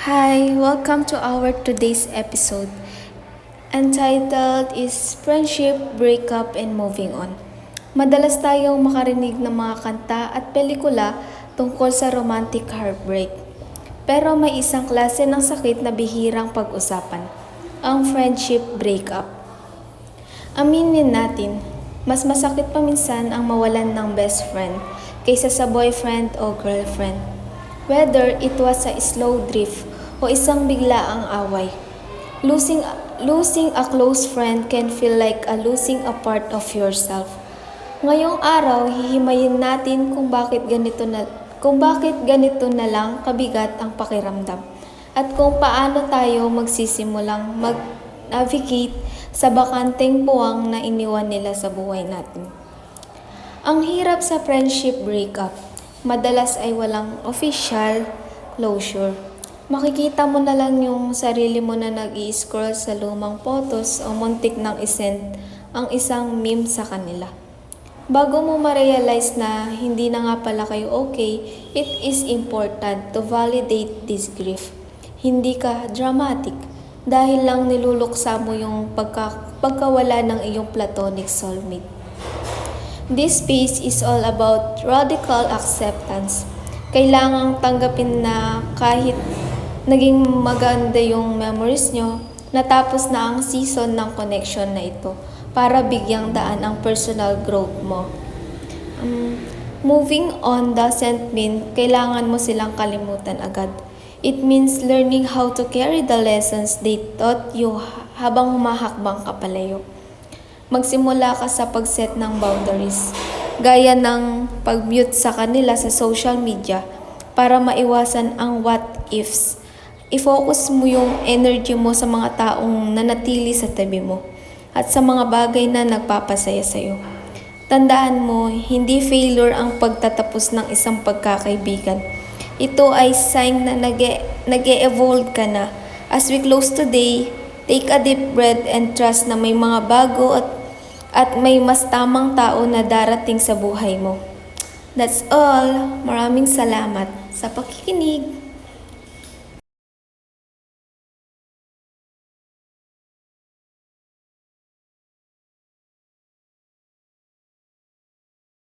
Hi, welcome to our today's episode entitled is Friendship, Breakup, and Moving On. Madalas tayong makarinig ng mga kanta at pelikula tungkol sa romantic heartbreak. Pero may isang klase ng sakit na bihirang pag-usapan, ang friendship breakup. Aminin natin, mas masakit pa minsan ang mawalan ng best friend kaysa sa boyfriend o girlfriend. Whether it was a slow drift o isang biglaang away. Losing a close friend can feel like a losing a part of yourself. Ngayong araw, hihimayin natin kung bakit ganito na lang kabigat ang pakiramdam at kung paano tayo magsisimulang mag-navigate sa bakanteng puwang na iniwan nila sa buhay natin. Ang hirap sa friendship breakup, madalas ay walang official closure. Makikita mo na lang yung sarili mo na nag-i-scroll sa lumang photos o muntik nang isend ang isang meme sa kanila. Bago mo ma-realize na hindi na nga pala kayo okay, it is important to validate this grief. Hindi ka dramatic dahil lang niluluksa mo yung pagkawala ng iyong platonic soulmate. This space is all about radical acceptance. Kailangang tanggapin na kahit naging maganda yung memories nyo, natapos na ang season ng connection na ito para bigyang daan ang personal growth mo. Moving on doesn't mean kailangan mo silang kalimutan agad. It means learning how to carry the lessons they taught you habang humahakbang ka palayo. Magsimula ka sa pag-set ng boundaries, gaya ng pag-mute sa kanila sa social media para maiwasan ang what ifs. I-focus mo yung energy mo sa mga taong nanatili sa tabi mo at sa mga bagay na nagpapasaya sa'yo. Tandaan mo, hindi failure ang pagtatapos ng isang pagkakaibigan. Ito ay sign na nag-e-evolve ka na. As we close today, take a deep breath and trust na may mga bago at may mas tamang tao na darating sa buhay mo. That's all. Maraming salamat sa pakikinig.